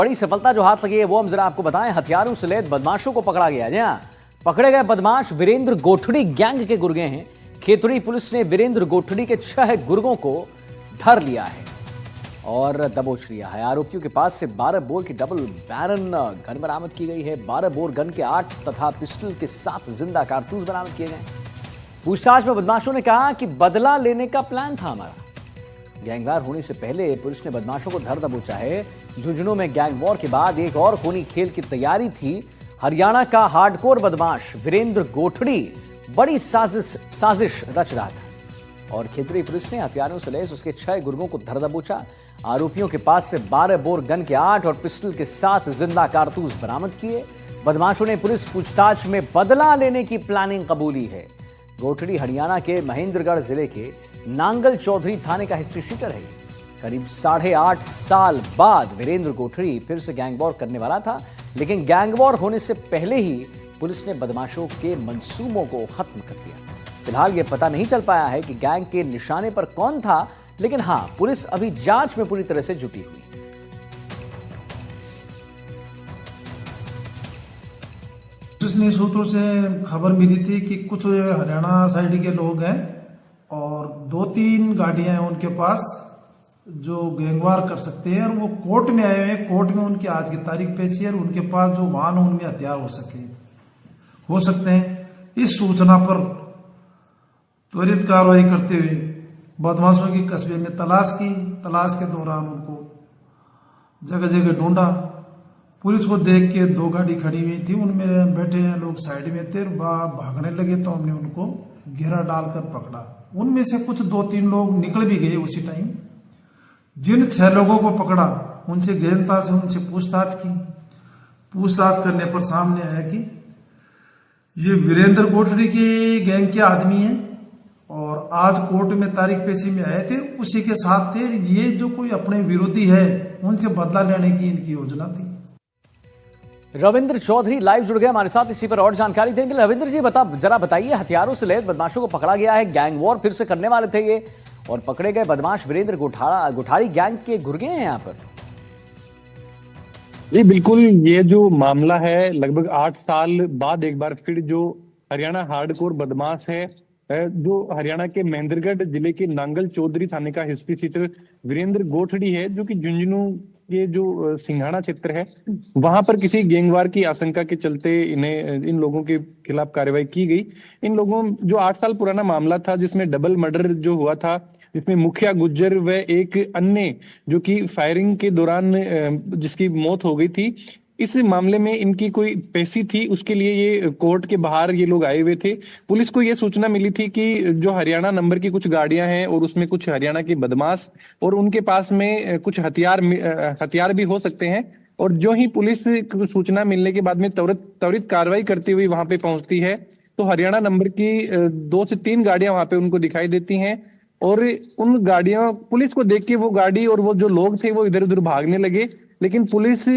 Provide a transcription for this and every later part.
बड़ी सफलता जो हाथ लगी है वो हम जरा आपको बताएं। हथियारों से लैस बदमाशों को पकड़ा गया। जी हां, पकड़े गए बदमाश वीरेंद्र गोठड़ी गैंग के गुर्गे हैं। खेतड़ी पुलिस ने वीरेंद्र गोठड़ी के 6 गुर्गों को धर लिया है और दबोच लिया है। आरोपियों के पास से 12 बोर की डबल बैरन गन बरामद की गई है। 12 बोर गन के 8 तथा पिस्टल के 7 जिंदा कारतूस बरामद किए गए। पूछताछ में बदमाशों ने कहा कि बदला लेने का प्लान था हमारा। गैंगवार होने से पहले पुलिस ने बदमाशों को धर दबोचा है। झुंझुनू में गैंग वॉर के बाद एक और खूनी खेल की तैयारी थी। हरियाणा का हार्डकोर बदमाश वीरेंद्र गोठड़ी बड़ी साजिश रच रहा था और खेतड़ी पुलिस ने हथियारों से लैस उसके 6 गुर्गों को धर दबोचा। आरोपियों के पास से 12 बोर गन के 8 और पिस्टल के 7 जिंदा कारतूस बरामद किए। बदमाशों ने पुलिस पूछताछ में बदला लेने की प्लानिंग कबूली है। गोठड़ी हरियाणा के महेंद्रगढ़ जिले के नांगल चौधरी थाने का हिस्ट्री शीटर है। करीब 8.5 साल बाद वीरेंद्र गोठड़ी फिर से गैंग वॉर करने वाला था, लेकिन गैंग वॉर होने से पहले ही पुलिस ने बदमाशों के मंसूबों को खत्म कर दिया। फिलहाल यह पता नहीं चल पाया है कि गैंग के निशाने पर कौन था, लेकिन हां, पुलिस अभी जांच में पूरी तरह से जुटी हुई। पुलिस सूत्रों से खबर मिली थी कि कुछ हरियाणा साइड के लोग हैं और 2-3 गाड़ियां हैं उनके पास जो गैंगवार कर सकते हैं और वो कोर्ट में आए हुए हैं। कोर्ट में उनकी आज की तारीख पेशी है और उनके पास जो वाहन उनमें हथियार हो सकते हैं। इस सूचना पर त्वरित कार्रवाई करते हुए बदमाशों की कस्बे में तलाश की। तलाश के दौरान उनको जगह जगह ढूंढा। पुलिस को देख के 2 गाड़ी खड़ी हुई थी, उनमें बैठे लोग साइड में थे और भागने लगे तो हमने उनको घेरा डालकर पकड़ा। उनमें से कुछ 2-3 लोग निकल भी गए उसी टाइम। जिन 6 लोगों को पकड़ा उनसे गहनता से उनसे पूछताछ की। पूछताछ करने पर सामने आया कि ये वीरेंद्र गोठड़ी के गैंग के आदमी हैं और आज कोर्ट में तारीख पेशी में आए थे, उसी के साथ थे। ये जो कोई अपने विरोधी है उनसे बदला लेने की इनकी योजना थी। रविंद्र चौधरी लाइव जुड़ गए हमारे साथ, इसी पर और जानकारी देंगे। रविंद्र जी जरा बताइए, हथियारों से लैस बदमाशों को पकड़ा गया है। गैंग वॉर फिर से करने वाले थे ये और पकड़े गए बदमाश वीरेंद्र गोठाड़ी गैंग के गुर्गे हैं यहाँ पर। जी बिल्कुल, ये जो मामला है लगभग 8 साल बाद एक बार फिर जो हरियाणा हार्डकोर बदमाश है, जो हरियाणा के महेंद्रगढ़ जिले के नांगल चौधरी थाने का हिस्ट्री शीटर वीरेंद्र गोठड़ी है, जो कि झुंझुनू के जो सिंघाड़ा क्षेत्र है वहां पर किसी गैंगवार की आशंका के चलते इन लोगों के खिलाफ कार्रवाई की गई। इन लोगों जो 8 साल पुराना मामला था जिसमें डबल मर्डर जो हुआ था, जिसमें मुखिया गुज्जर व एक अन्य जो कि फायरिंग के दौरान जिसकी मौत हो गई थी, इस मामले में इनकी कोई पेशी थी, उसके लिए ये कोर्ट के बाहर ये लोग आए हुए थे। पुलिस को ये सूचना मिली थी कि जो हरियाणा नंबर की कुछ गाड़ियां हैं और उसमें कुछ हरियाणा के बदमाश और उनके पास में कुछ हथियार भी हो सकते हैं। और जो ही पुलिस सूचना मिलने के बाद में त्वरित कार्रवाई करती हुई वहां पे पहुंचती है तो हरियाणा नंबर की 2 से 3 गाड़ियां वहां पे उनको दिखाई देती हैं और उन गाड़ियों पुलिस को देख के वो गाड़ी और वो जो लोग थे वो इधर उधर भागने लगे। लेकिन पुलिस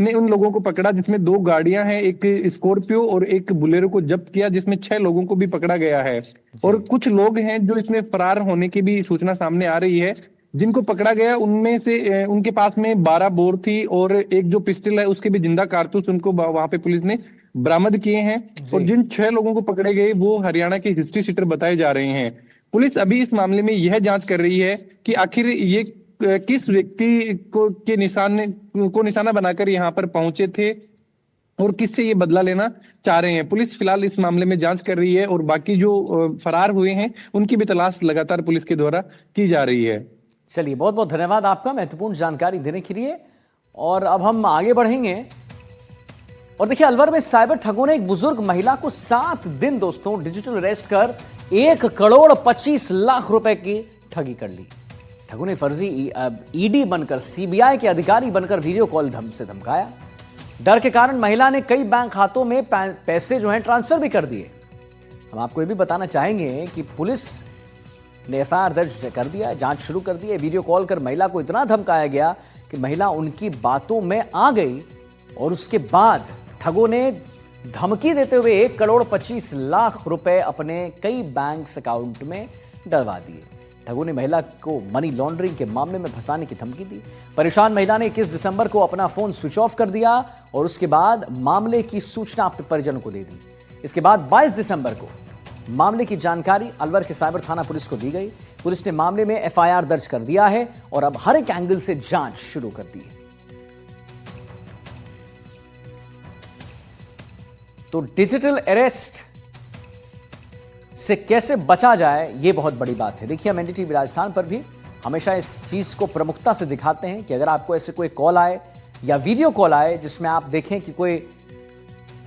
ने उन लोगों को पकड़ा जिसमें 2 गाड़ियां हैं, एक स्कॉर्पियो और एक बुलेरो को जब्त किया, जिसमें 6 लोगों को भी पकड़ा गया है। और कुछ लोग हैं जो इसमें फरार होने की भी सूचना सामने आ रही है। जिनको पकड़ा गया उनमें से उनके पास में 12 बोर थी और एक जो पिस्टल है उसके भी जिंदा कारतूस उनको वहां पे पुलिस ने बरामद किए हैं। और जिन 6 लोगों को पकड़े गए वो हरियाणा के हिस्ट्री शीटर बताए जा रहे हैं। पुलिस अभी इस मामले में यह जांच कर रही है कि आखिर ये किस व्यक्ति को निशाना बनाकर यहाँ पर पहुंचे थे और किससे ये बदला लेना चाह रहे हैं। पुलिस फिलहाल इस मामले में जांच कर रही है और बाकी जो फरार हुए हैं उनकी भी तलाश लगातार पुलिस के द्वारा की जा रही है। चलिए, बहुत बहुत धन्यवाद आपका महत्वपूर्ण जानकारी देने के लिए। और अब हम आगे बढ़ेंगे और देखिए, अलवर में साइबर ठगों ने एक बुजुर्ग महिला को 7 दिन दोस्तों डिजिटल अरेस्ट कर 1,25,00,000 रुपए की ठगी कर ली। ठगों ने फर्जी ईडी बनकर सीबीआई के अधिकारी बनकर वीडियो कॉल से धमकाया। डर के कारण महिला ने कई बैंक खातों में पैसे जो हैं ट्रांसफर भी कर दिए। हम आपको ये भी बताना चाहेंगे कि पुलिस ने एफआईआर दर्ज कर दिया, जांच शुरू कर दी है। वीडियो कॉल कर महिला को इतना धमकाया गया कि महिला उनकी बातों में आ गई और उसके बाद ठगों ने धमकी देते हुए 1,25,00,000 रुपए अपने कई बैंक अकाउंट में डलवा दिए। ठगों ने महिला को मनी लॉन्ड्रिंग के मामले में फंसाने की धमकी दी। परेशान महिला ने 21 दिसंबर को अपना फोन स्विच ऑफ कर दिया और उसके बाद मामले की सूचना अपने परिजनों को दे दी। इसके बाद 22 दिसंबर को मामले की जानकारी अलवर के साइबर थाना पुलिस को दी गई। पुलिस ने मामले में एफआईआर दर्ज कर दिया है और अब हर एक एंगल से जांच शुरू कर दी है। तो डिजिटल अरेस्ट से कैसे बचा जाए, यह बहुत बड़ी बात है। देखिए, हम एनडीटीवी राजस्थान पर भी हमेशा इस चीज को प्रमुखता से दिखाते हैं कि अगर आपको ऐसे कोई कॉल आए या वीडियो कॉल आए जिसमें आप देखें कि कोई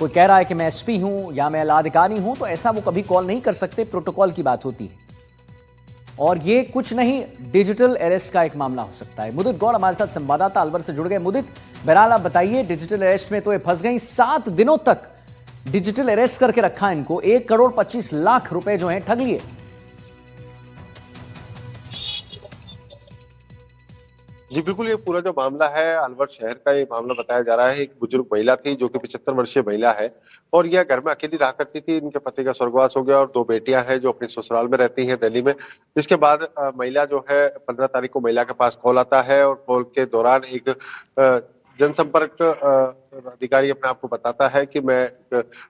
कह रहा है कि मैं एसपी हूं या मैं लाधिकारी हूं, तो ऐसा वो कभी कॉल नहीं कर सकते। प्रोटोकॉल की बात होती है और ये कुछ नहीं, डिजिटल अरेस्ट का एक मामला हो सकता है। मुदित गौड़ हमारे साथ संवाददाता अलवर से जुड़ गए। मुदित, बहरहाल आप बताइए, डिजिटल अरेस्ट में तो ये फंस गई। 7 दिनों तक डिजिटल अरेस्ट करके रखा इनको, 1,25,00,000 रुपए जो हैं ठग लिए। जी बिल्कुल, ये पूरा जो मामला है अलवर शहर का ये मामला बताया जा रहा है। एक बुजुर्ग महिला थी जो कि 75 वर्षीय महिला है और यह घर में अकेली रहा करती थी। इनके पति का स्वर्गवास हो गया और 2 बेटियां हैं जो अपने ससुराल में रहती हैं दिल्ली में। इसके बाद महिला जो है 15 तारीख को महिला के पास कॉल आता है और कॉल के दौरान एक जनसंपर्क अधिकारी अपने आप को बताता है कि मैं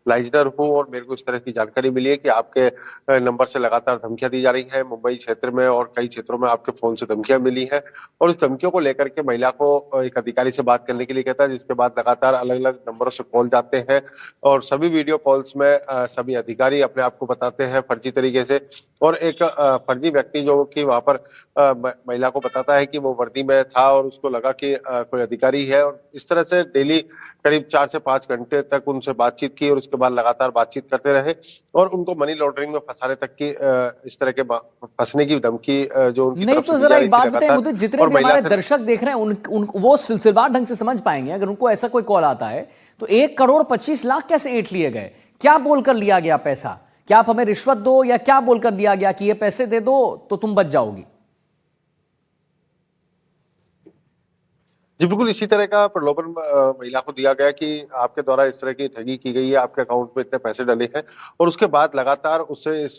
लाइजनर हूं और मेरे को इस तरह की जानकारी मिली है कि आपके नंबर से लगातार धमकियां दी जा रही हैं। मुंबई क्षेत्र में और कई क्षेत्रों में आपके फोन से धमकियां मिली हैं और इस धमकियों को लेकर के महिला को एक अधिकारी से बात करने के लिए कहता है, जिसके बाद लगातार अलग अलग नंबरों से कॉल जाते हैं और सभी वीडियो कॉल्स में सभी अधिकारी अपने आप को बताते हैं फर्जी तरीके से और एक फर्जी व्यक्ति जो कि वहां पर महिला को बताता है कि वो वर्दी में था और उसको लगा कि कोई अधिकारी है और इस तरह से डेली करीब 4 से 5 घंटे तक उनसे बातचीत की और उसके बाद लगातार बातचीत करते रहे और उनको मनी लॉन्ड्रिंग में फंसाने तक की इस तरह के फंसने की धमकी जो उनकी नहीं तरफ तो से दी जरा जा एक रही बात थी बताइए लगातार। मुझे, जितने भी हमारे दर्शक देख रहे हैं वो सिलसिलेवार ढंग से समझ पाएंगे। अगर उनको ऐसा कोई कॉल आता है तो 1,25,00,000 कैसे ऐंठ लिए गए? क्या बोलकर लिया गया पैसा? क्या आप हमें रिश्वत दो या क्या बोलकर दिया गया कि ये पैसे दे दो तो तुम बच जाओगी? जी बिल्कुल, इसी तरह का प्रलोभन महिला को दिया गया कि आपके द्वारा इस तरह की ठगी की गई है, आपके अकाउंट में इतने पैसे डले हैं और उसके बाद लगातार उससे इस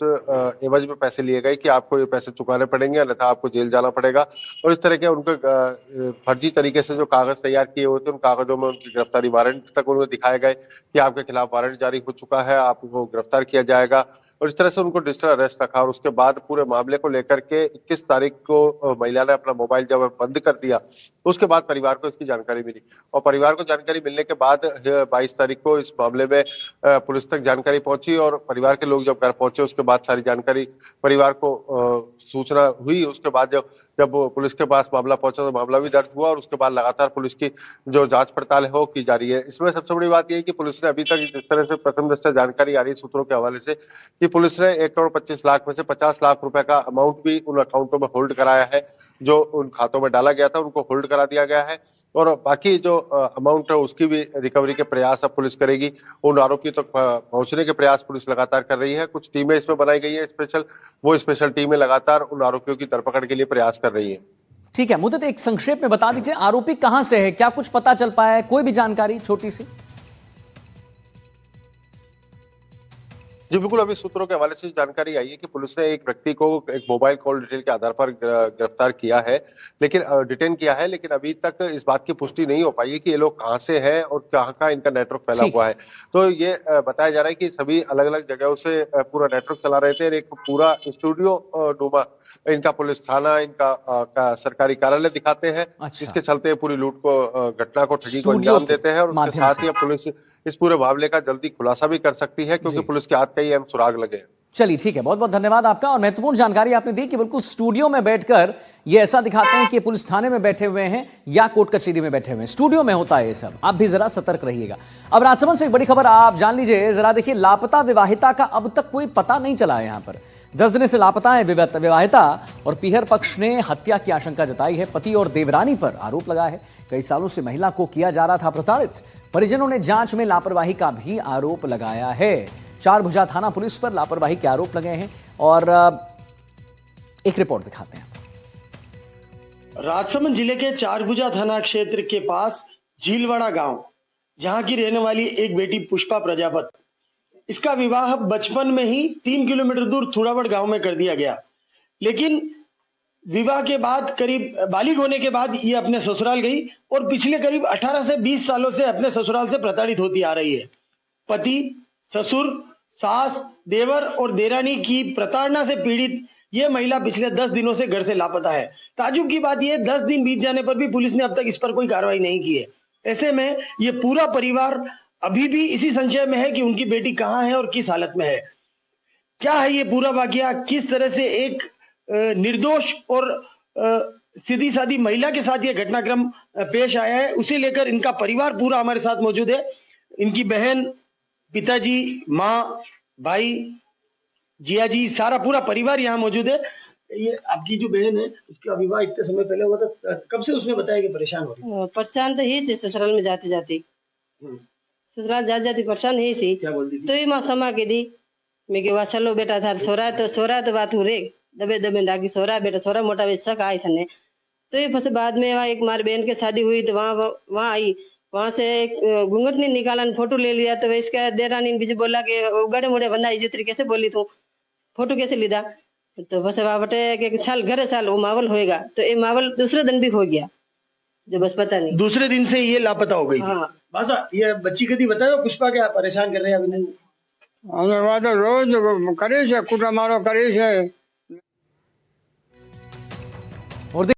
एवज में पैसे लिए गए कि आपको ये पैसे चुकाने पड़ेंगे अन्यथा आपको जेल जाना पड़ेगा और इस तरह के उनके फर्जी तरीके से जो कागज तैयार किए हुए थे उन कागजों में उनकी गिरफ्तारी वारंट तक उन्हें दिखाए गए कि आपके खिलाफ वारंट जारी हो चुका है, आपको गिरफ्तार किया जाएगा और इस तरह से उनको डिजिटल अरेस्ट रखा और उसके बाद पूरे मामले को लेकर के 21 तारीख को महिला ने अपना मोबाइल जब बंद कर दिया उसके बाद परिवार को इसकी जानकारी मिली और परिवार को जानकारी मिलने के बाद 22 तारीख को इस मामले में पुलिस तक जानकारी पहुंची और परिवार के लोग जब घर पहुंचे उसके बाद सारी जानकारी परिवार को सूचना हुई। उसके बाद जब पुलिस के पास मामला पहुंचा तो मामला भी दर्ज हुआ और उसके बाद लगातार पुलिस की जो जांच पड़ताल है वो की जा रही है। इसमें सबसे बड़ी बात यह है कि पुलिस ने अभी तक जिस तरह से प्रथम दृष्टया जानकारी आ रही है सूत्रों के हवाले से कि पुलिस ने 1,25,00,000 में से 50 लाख रुपए का अमाउंट भी उन अकाउंटों में होल्ड कराया है, जो उन खातों में डाला गया था उनको होल्ड करा दिया गया है और बाकी जो अमाउंट है उसकी भी रिकवरी के प्रयास अब पुलिस करेगी। उन आरोपियों तक पहुंचने के प्रयास पुलिस लगातार कर रही है। कुछ टीमें इसमें बनाई गई है स्पेशल, वो स्पेशल टीमें लगातार उन आरोपियों की धरपकड़ के लिए प्रयास कर रही है। ठीक है मुद्दत, एक संक्षेप में बता दीजिए आरोपी कहां से है, क्या कुछ पता चल पाया है, कोई भी जानकारी छोटी सी? जी बिल्कुल, अभी सूत्रों के हवाले से जानकारी आई है कि पुलिस ने एक व्यक्ति को एक मोबाइल कॉल डिटेल के आधार पर गिरफ्तार किया है, लेकिन डिटेन किया है, लेकिन अभी तक इस बात की पुष्टि नहीं हो पाई है कि ये लोग कहां से हैं और कहां का इनका नेटवर्क फैला हुआ है। तो ये बताया जा रहा है कि सभी अलग अलग जगहों से पूरा नेटवर्क चला रहे थे और एक पूरा स्टूडियो नुमा इनका पुलिस थाना इनका का सरकारी कार्यालय दिखाते हैं। अच्छा। इसके चलते पूरी लूट को घटना को ठगी को अंजाम देते हैं और उसके साथ ही अब पुलिस इस पूरे मामले का जल्दी खुलासा भी कर सकती है क्योंकि पुलिस के हाथ कई अहम सुराग लगे हैं। चलिए ठीक है, बहुत बहुत धन्यवाद आपका और महत्वपूर्ण जानकारी आपने दी कि बिल्कुल स्टूडियो में बैठकर ये ऐसा दिखाते हैं कि पुलिस थाने में बैठे हुए हैं या कोर्ट कचहरी में बैठे हुए हैं। स्टूडियो में होता है ये सब, आप भी जरा सतर्क रहिएगा। अब राजसमंद से एक बड़ी खबर आप जान लीजिए जरा। देखिए, लापता विवाहिता का अब तक कोई पता नहीं चला है। यहां पर 10 दिन से लापता है विवाहिता और पीहर पक्ष ने हत्या की आशंका जताई है। पति और देवरानी पर आरोप लगा है कई सालों से महिला को किया जा रहा था प्रताड़ित। परिजनों ने जांच में लापरवाही का भी आरोप लगाया है। चारभुजा थाना पुलिस पर लापरवाही के आरोप लगे हैं और एक रिपोर्ट दिखाते हैं। राजसमंद जिले के चारभुजा थाना क्षेत्र के पास झीलवाड़ा गांव, जहां की रहने वाली एक बेटी पुष्पा प्रजापत, इसका विवाह बचपन में ही 3 किलोमीटर दूर थुरावड़ गांव में कर दिया गया। लेकिन विवाह के बाद करीब बालिग होने के बाद ये अपने ससुराल गई और पिछले करीब 18 से 20 सालों से अपने ससुराल से प्रताड़ित होती आ रही है। पति, ससुर, सास, देवर और देरानी की प्रताड़ना से पीड़ित ये महिला पिछले 10 दिनों से घर से लापता है। ताज्जुब की बात यह 10 दिन बीत जाने पर भी पुलिस ने अब तक इस पर कोई कार्रवाई नहीं की है। ऐसे में ये पूरा परिवार अभी भी इसी संशय में है कि उनकी बेटी कहाँ है और किस हालत में है। क्या है ये पूरा वाकया, किस तरह से एक निर्दोष और सीधी सादी महिला के साथ ये घटनाक्रम पेश आया है, उसे लेकर इनका परिवार पूरा हमारे साथ मौजूद है। इनकी बहन, पिताजी, माँ, भाई, जिया जी, सारा पूरा परिवार यहाँ मौजूद है। ये आपकी जो बहन है उसका विवाह इतने समय पहले हुआ था, कब से उसने बताया कि परेशान हो रही? परेशान तो ही थी ससुराल में जाती जाती, ससुराल जाती जाती परेशान ही थी। क्या बोलती थी? तो ही माँ समा के दी मैं कि वाह चलो बेटा थार छोरा तो बात हो रे दबे दबे डाकी छोरा बेटा छोरा मोटा वैसा का आई थने। तो ये फिर बाद में वहाँ एक मार बहन की शादी हुई तो वहाँ आई, वहाँ से एक घूंघट नहीं निकाला, फोटो ले लिया। तो इसका देरानी ने बोला कि गड़े मुड़े बंदा इस तरीके से बोली तू फोटो कैसे लीधा। तो बस वहाँ बटे कि साल घरे साल वो मावल होएगा। तो ये मावल दूसरे दिन भी हो गया जो बस पता नहीं, दूसरे दिन से ये लापता हो गई। हाँ। बासा ये बच्ची कदी बताओ पुष्पा क्या परेशान कर रहे हैं अभी? અમે વાત રોજ કરે છે કુટા મારો કરે છે